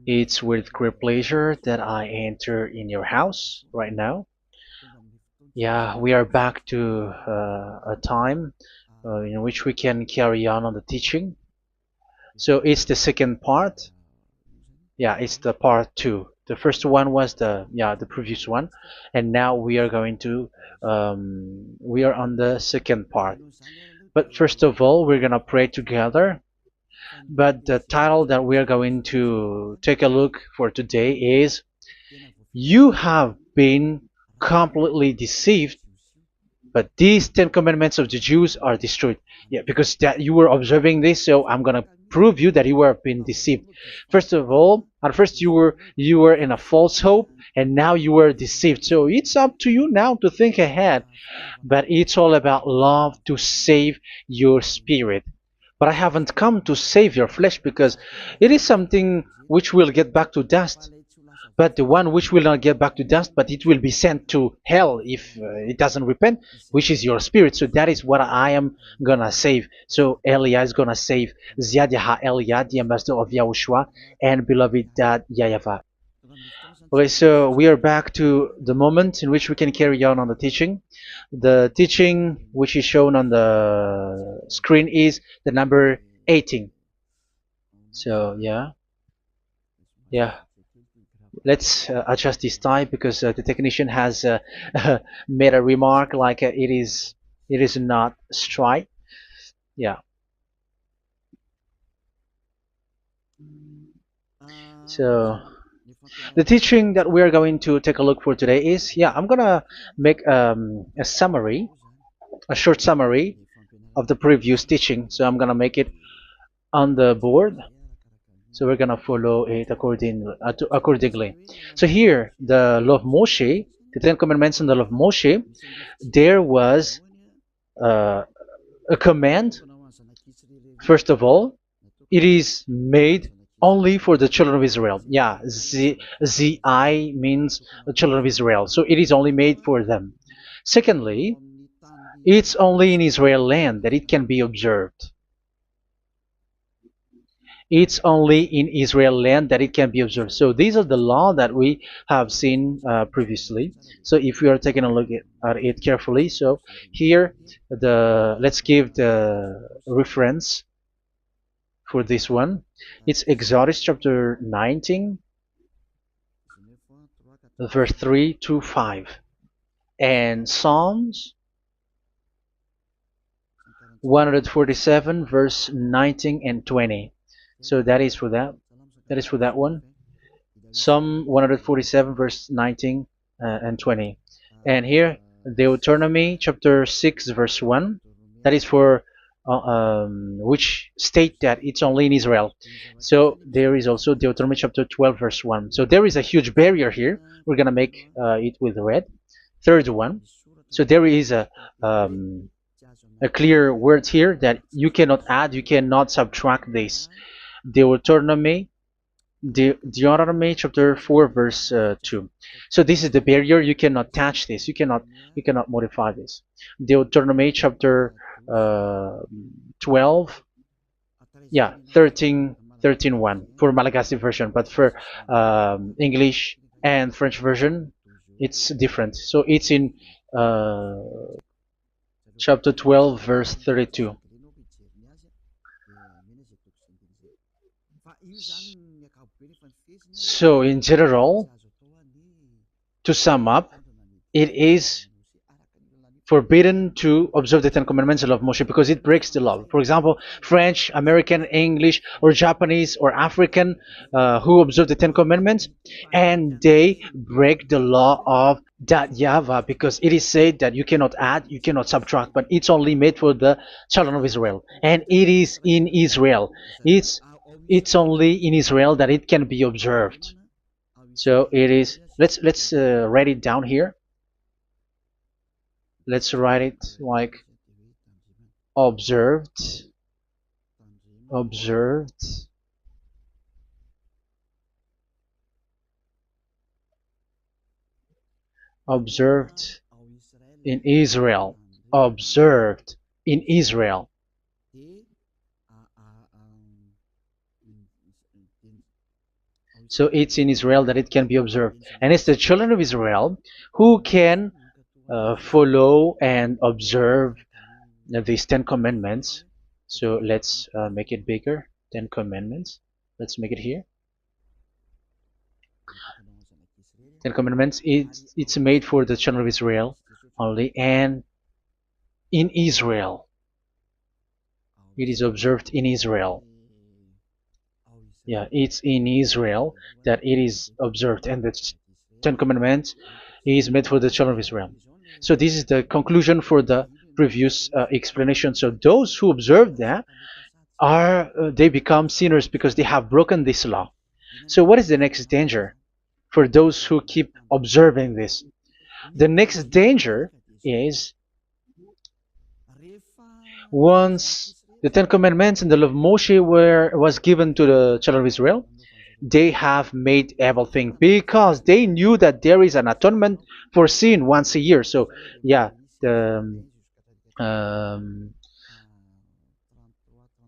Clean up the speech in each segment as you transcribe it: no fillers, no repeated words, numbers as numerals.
It's with great pleasure that I enter in your house right now. Yeah, we are back to a time in which we can carry on the teaching. So it's the second part. Yeah, it's the part two. The first one was the previous one, and now we are going to we are on the second part. But first of all, we're gonna pray together. But the title that we are going to take a look for today is "You have been completely deceived, but these Ten Commandments of the Jews are destroyed." Yeah, because that you were observing this, so I'm gonna prove you that you were being deceived. First of all, at first you were in a false hope, and now you were deceived. So it's up to you now to think ahead. But it's all about love to save your spirit. But I haven't come to save your flesh because it is something which will get back to dust. But the one which will not get back to dust, but it will be sent to hell if it doesn't repent, which is your spirit. So that is what I am gonna save. So Elia is gonna save Ziadiha Elia, the ambassador of Yahushua, and beloved dad YAHVAH. Okay, so we are back to the moment in which we can carry on the teaching. The teaching which is shown on the screen is the number 18. So yeah. Let's adjust this time because the technician has made a remark like it is not straight. Yeah. So the teaching that we are going to take a look for today is, I'm gonna make a summary, a short summary of the previous teaching. So I'm gonna make it on the board. So we're gonna follow it accordingly. So here, the law of Moshe, the Ten Commandments and the law of Moshe, there was uh, a command. First of all, it is made only for the children of Israel. Yeah, Z-I means the children of Israel. So it is only made for them. Secondly, it's only in Israel land that it can be observed. It's only in Israel land that it can be observed. So these are the law that we have seen previously. So if we are taking a look at it carefully, so here let's give the reference for this one. It's Exodus chapter 19, verse 3 to 5, and Psalms 147, verse 19 and 20. So that is for that. That is for that one. Psalm 147, verse 19 and 20. And here, Deuteronomy chapter 6, verse 1. That is for which state that it's only in Israel. So there is also Deuteronomy chapter 12, verse 1. So there is a huge barrier here. We're going to make it with red. Third one. So there is a clear word here that you cannot add, you cannot subtract this. Deuteronomy Deuteronomy chapter 4 verse 2. So this is the barrier. You cannot touch this. You cannot modify this. Deuteronomy chapter 12, 13 1 for Malagasy version, but for English and French version it's different. So it's in uh, chapter 12 verse 32. So in general, to sum up, it is forbidden to observe the Ten Commandments and love Moshe because it breaks the law. For example, French, American, English, or Japanese or African who observe the Ten Commandments and they break the law of that YAHVAH because it is said that you cannot add, you cannot subtract, but it's only made for the children of Israel, and it is in Israel. It's only in Israel that it can be observed. So it is. Let's write it down here. Let's write it like observed, observed, observed in Israel, observed in Israel. So it's in Israel that it can be observed. And it's the children of Israel who can follow and observe these 10 commandments. So let's make it bigger. 10 commandments. Let's make it here. 10 commandments. It's made for the children of Israel only, and in Israel. It is observed in Israel. Yeah, it's in Israel that it is observed, and the Ten Commandments is made for the children of Israel. So this is the conclusion for the previous explanation. So those who observe that are they become sinners because they have broken this law. So what is the next danger for those who keep observing this? The next danger is once the Ten Commandments and the law of Moshe was given to the children of Israel, they have made everything because they knew that there is an atonement for sin once a year. So yeah, um,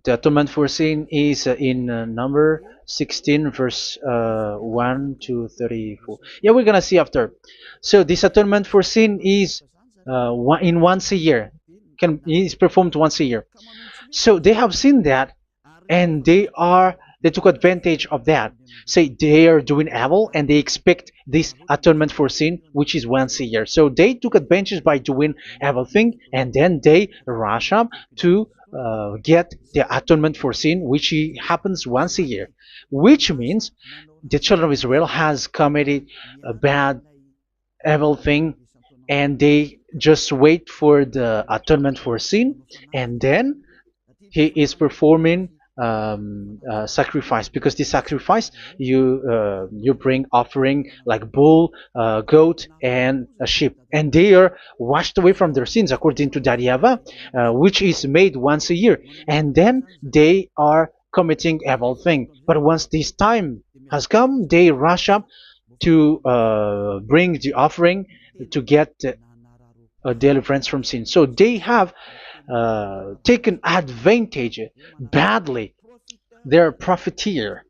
the atonement for sin is in number 16 verse 1 to 34. Yeah, we're gonna see after. So this atonement for sin is once a year, is performed once a year. So they have seen that, and they took advantage of that. Say they are doing evil and they expect this atonement for sin, which is once a year. So they took advantage by doing evil thing, and then they rush up to get the atonement for sin, which happens once a year, which means the children of Israel has committed a bad evil thing, and they just wait for the atonement for sin, and then he is performing sacrifice, because the sacrifice you bring offering like bull, goat, and a sheep, and they are washed away from their sins according to that YAHVAH, which is made once a year, and then they are committing evil thing. But once this time has come, they rush up to bring the offering to get deliverance from sin. So they have taken advantage badly. They're profiteer.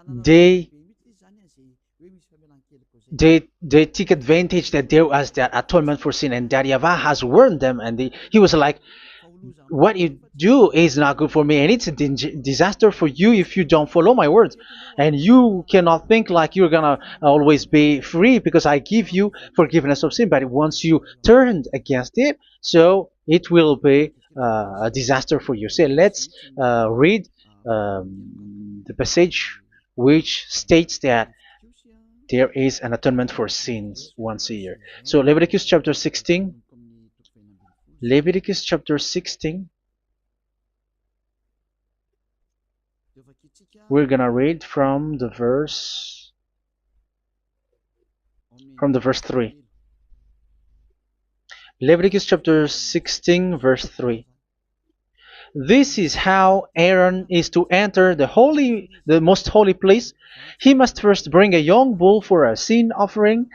They they take advantage that there was that atonement for sin, and that YAHVAH has warned them, and he was like, what you do is not good for me, and it's a disaster for you if you don't follow my words, and you cannot think like you're gonna always be free because I give you forgiveness of sin. But once you turned against it, so it will be a disaster for you. So let's read the passage which states that there is an atonement for sins once a year. So Leviticus chapter 16. Leviticus chapter 16. We're gonna read from the verse 3. Leviticus chapter 16 verse 3. This is how Aaron is to enter the most holy place. He must first bring a young bull for a sin offering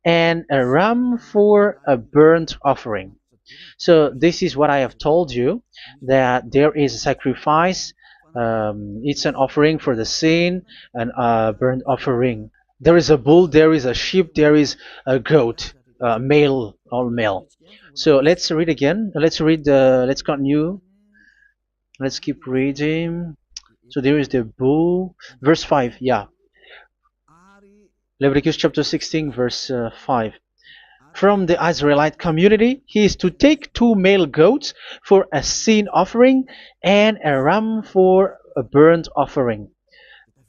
and a ram for a burnt offering. So this is what I have told you, that there is a sacrifice. It's an offering for the sin, and a burnt offering. There is a bull, there is a sheep, there is a goat, male, all male. So let's read again. Let's continue. Let's keep reading. So there is the bull, verse 5. Yeah, Leviticus chapter 16, verse 5. From the Israelite community, he is to take 2 male goats for a sin offering and a ram for a burnt offering.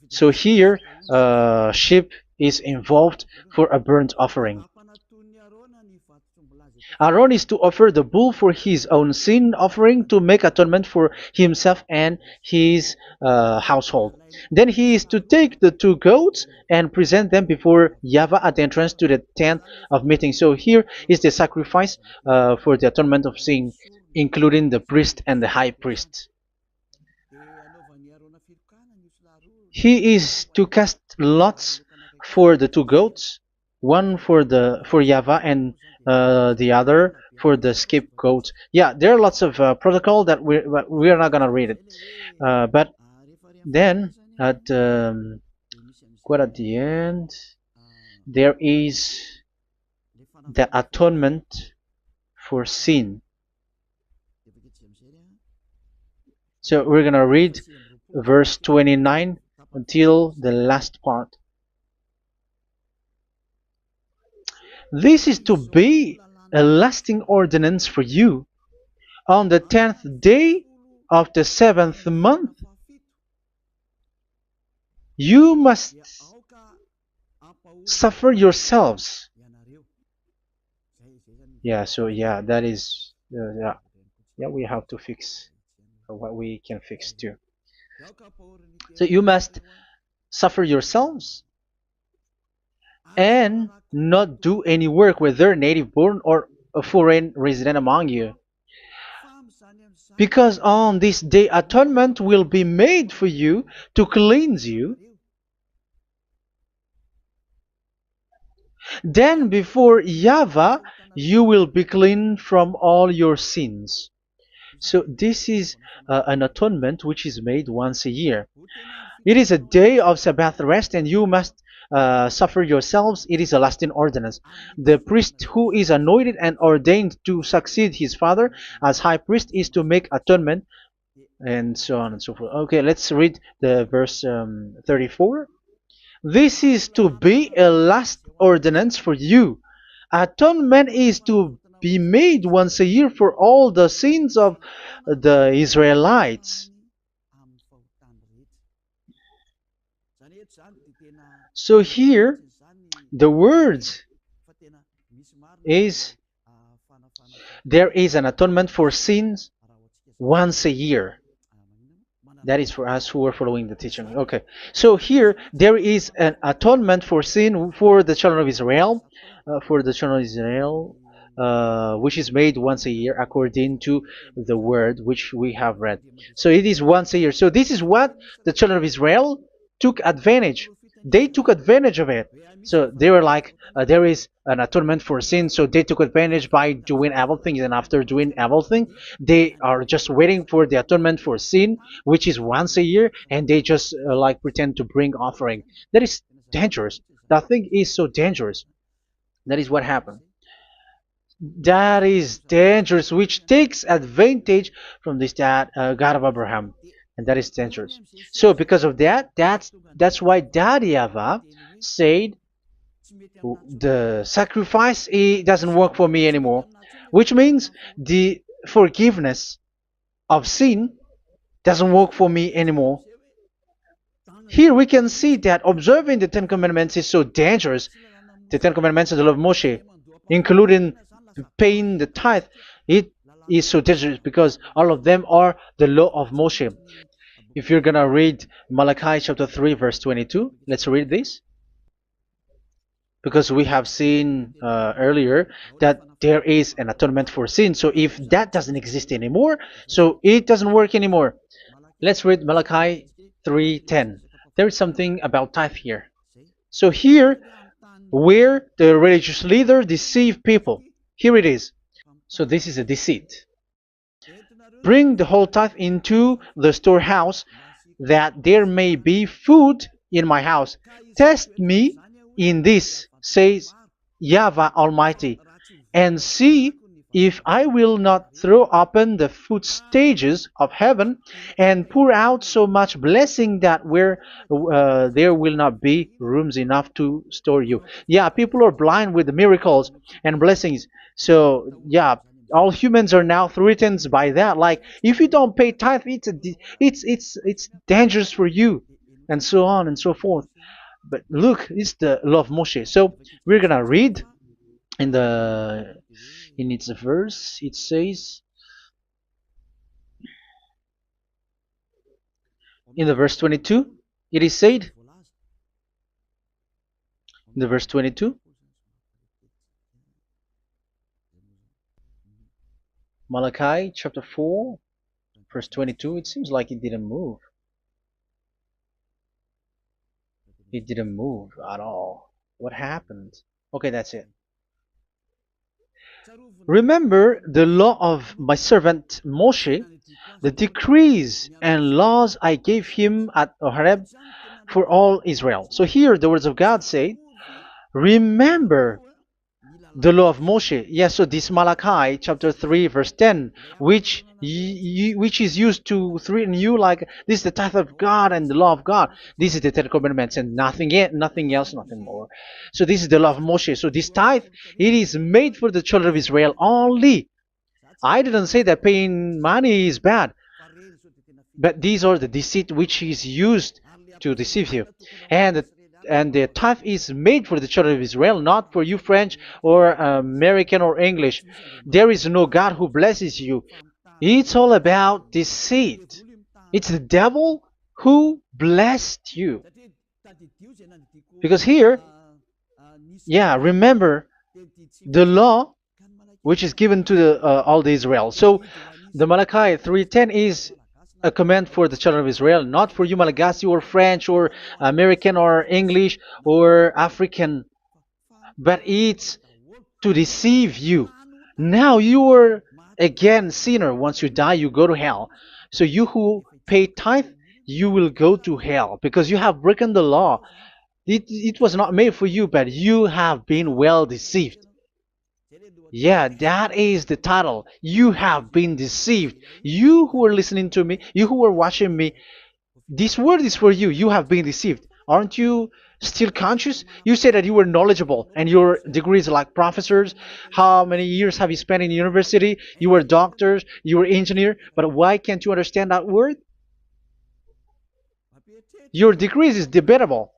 So here, sheep is involved for a burnt offering. Aaron is to offer the bull for his own sin offering to make atonement for himself and his household. Then he is to take the 2 goats and present them before YAHVAH at the entrance to the tent of meeting. So here is the sacrifice for the atonement of sin, including the priest and the high priest. He is to cast lots for the 2 goats, one for YAHVAH and the other for the scapegoat. Yeah, there are lots of protocol that we are not gonna read it. But then at quite at the end, there is the atonement for sin. So we're gonna read verse 29 until the last part. This is to be a lasting ordinance for you. On the 10th day of the 7th month, you must suffer yourselves. Yeah, so yeah, that is, yeah, we have to fix what we can fix too. So you must suffer yourselves and not do any work, whether native born or a foreign resident among you. Because on this day atonement will be made for you to cleanse you. Then before YAHVAH you will be clean from all your sins. So this is an atonement which is made once a year. It is a day of Sabbath rest, and you must suffer yourselves. It is a lasting ordinance. The priest who is anointed and ordained to succeed his father as high priest is to make atonement, and so on and so forth. Okay, let's read the verse 34. This is to be a last ordinance for you. Atonement is to be made once a year for all the sins of the Israelites. So here, the words is there is an atonement for sins once a year. That is for us who are following the teaching. Okay, so here there is an atonement for sin for the children of Israel, which is made once a year according to the word which we have read. So it is once a year. So this is what the children of Israel took advantage. They took advantage of it. So they were like, there is an atonement for sin, so they took advantage by doing evil things, and after doing evil things, they are just waiting for the atonement for sin, which is once a year, and they just like pretend to bring offering. That is dangerous. That thing is so dangerous. That is what happened. That is dangerous, which takes advantage from this God of Abraham, and that is dangerous. So because of that, that's why YAHVAH said the sacrifice, it doesn't work for me anymore, which means the forgiveness of sin doesn't work for me anymore. Here we can see that observing the Ten Commandments is so dangerous. The Ten Commandments of the law of Moshe, including paying the tithe, it is so dangerous because all of them are the law of Moshe. If you're gonna read Malachi chapter 3 verse 22, let's read this. Because we have seen earlier that there is an atonement for sin. So if that doesn't exist anymore, so it doesn't work anymore. Let's read Malachi 3:10. There is something about tithe here. So here, where the religious leader deceive people, here it is. So this is a deceit. Bring the whole tithe into the storehouse, that there may be food in my house. Test me in this, says YAHVAH Almighty, and see if I will not throw open the food stages of heaven and pour out so much blessing that where there will not be rooms enough to store you. Yeah, people are blind with the miracles and blessings. So yeah, all humans are now threatened by that. Like, if you don't pay tithe, it's dangerous for you, and so on and so forth. But look, it's the law of Moshe. So we're gonna read in its verse. It says in the verse 22. It is said in the verse 22. Malachi chapter 4 verse 22. It seems like it didn't move. It didn't move at all. What happened? Okay, that's it. Remember the law of my servant Moshe, the decrees and laws I gave him at Horeb for all Israel. So here the words of God say, remember the law of Moshe. Yes, so this Malachi chapter 3 verse 10, which is used to threaten you like this is the tithe of God and the law of God. This is the Ten Commandments and nothing yet, nothing else, nothing more. So this is the law of Moshe. So this tithe, it is made for the children of Israel only. I didn't say that paying money is bad, but these are the deceit which is used to deceive you. And the tithe is made for the children of Israel, not for you French or American or English. There is no God who blesses you. It's all about deceit. It's the devil who blessed you. Because here, yeah, remember the law which is given to all the Israel. So the Malachi 3:10 is a command for the children of Israel, not for you Malagasy or French or American or English or African, but it's to deceive you. Now you are again sinner. Once you die, you go to hell. So you who pay tithe, you will go to hell because you have broken the law. It was not made for you, but you have been well deceived. Yeah, that is the title. You have been deceived. You who are listening to me, you who are watching me, this word is for you. You have been deceived. Aren't you still conscious? You said that you were knowledgeable and your degrees like professors. How many years have you spent in university? You were doctors, you were engineer, but why can't you understand that word? Your degrees is debatable.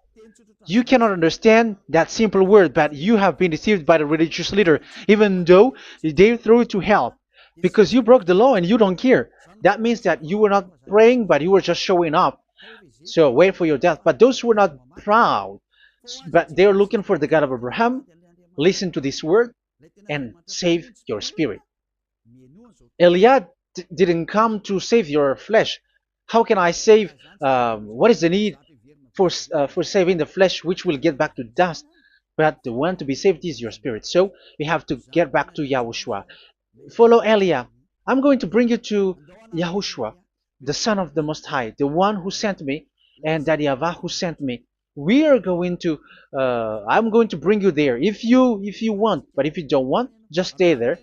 You cannot understand that simple word, but you have been deceived by the religious leader, even though they threw you to hell because you broke the law and you don't care. That means that you were not praying, but you were just showing up. So wait for your death. But those who are not proud, but they are looking for the God of Abraham, listen to this word and save your spirit. Eliah didn't come to save your flesh. How can I save? What is the need for saving the flesh, which will get back to dust? But the one to be saved is your spirit. So we have to get back to Yahushua. Follow Eliah. I'm going to bring you to Yahushua, the Son of the Most High, the one who sent me, and that YAHVAH who sent me. We are going to. I'm going to bring you there if you want, but if you don't want, just stay there.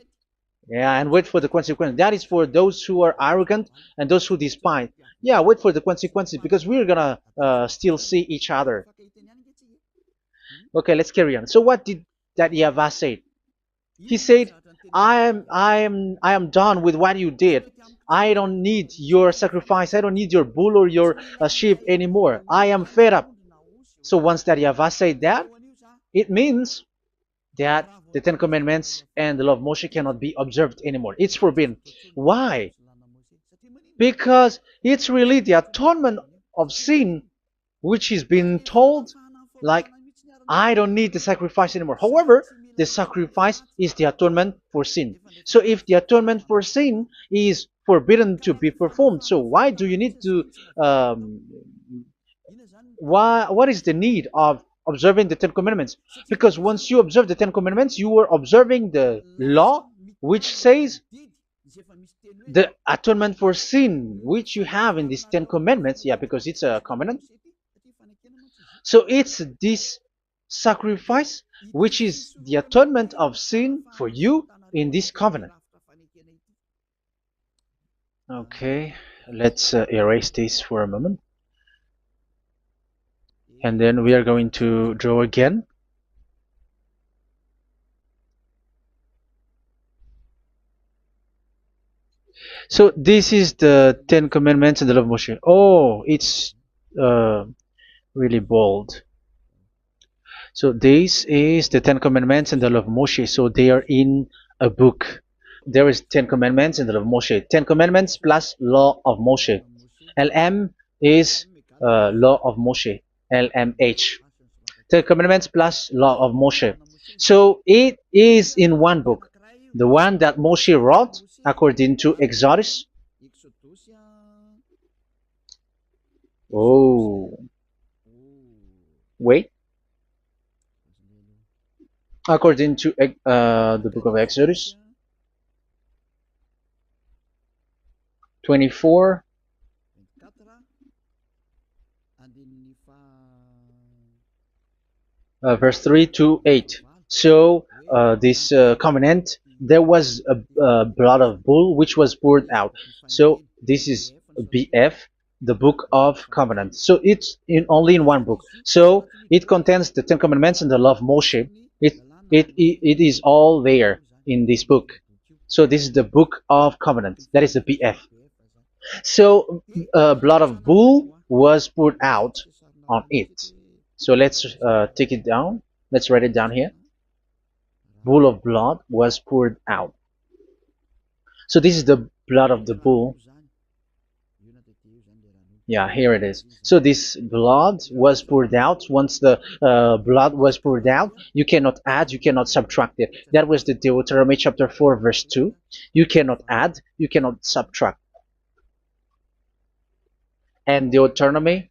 Yeah, and wait for the consequences. That is for those who are arrogant and those who despise. Yeah, wait for the consequences because we're gonna still see each other. Okay, let's carry on. So what did that YAHVAH say? He said, I am done with what you did. I don't need your sacrifice. I don't need your bull or your sheep anymore. I am fed up. So once that YAHVAH said that, it means that the Ten Commandments and the law of Moshe cannot be observed anymore. It's forbidden. Why? Because it's really the atonement of sin which is being told, like, I don't need the sacrifice anymore. However, the sacrifice is the atonement for sin. So if the atonement for sin is forbidden to be performed, so why do you need to what is the need of observing the Ten Commandments? Because once you observe the Ten Commandments, you are observing the law which says the atonement for sin which you have in these Ten Commandments. Yeah, because it's a covenant. So it's this sacrifice which is the atonement of sin for you in this covenant. Okay, let's erase this for a moment. And then we are going to draw again. So this is the Ten Commandments and the law of Moshe. Oh, it's really bold. So this is the Ten Commandments and the law of Moshe. So they are in a book. There is Ten Commandments and the law of Moshe. Ten Commandments plus law of Moshe. LM is law of Moshe. LMH. Ten Commandments plus law of Moshe. So it is in one book. The one that Moshe wrote according to Exodus. Oh, wait. According to the book of Exodus 24, verse 3 to 8. So this covenant, there was a blood of bull which was poured out. So this is BF, the book of covenant. So it's only in one book. So it contains the Ten Commandments and the law of Moshe. It is all there in this book. So this is the book of covenant. That is the BF. So blood of bull was poured out on it. So let's take it down. Let's write it down here. Bull of blood was poured out. So this is the blood of the bull. Yeah, here it is. So this blood was poured out. Once the blood was poured out, you cannot add, you cannot subtract it. That was the Deuteronomy chapter 4, verse 2. You cannot add, you cannot subtract. And Deuteronomy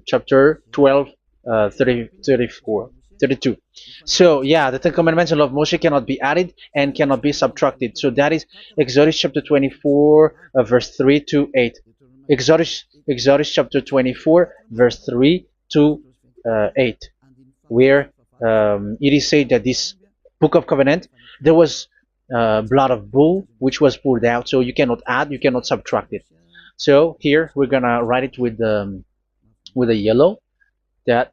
chapter 12, 34, 32. So yeah, the Ten Commandments and law of Moshe cannot be added and cannot be subtracted. So that is Exodus chapter 24, verse 3 to 8. Exodus chapter 24, verse 3 to 8, where it is said that this book of covenant, there was blood of bull which was poured out. So you cannot add, you cannot subtract it. So here we're gonna write it with a yellow, that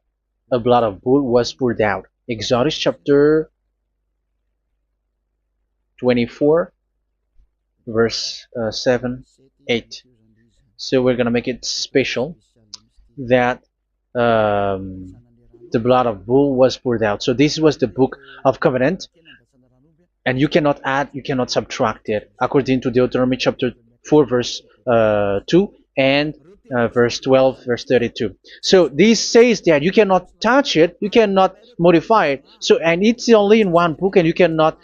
a blood of bull was poured out. Exodus chapter 24, verse 7, 8. So we're gonna make it special that the blood of bull was poured out. So this was the book of covenant, and you cannot add, you cannot subtract it, according to Deuteronomy chapter 4, verse 2 and verse 12, verse 32. So this says that you cannot touch it, you cannot modify it. So, and it's only in one book, and you cannot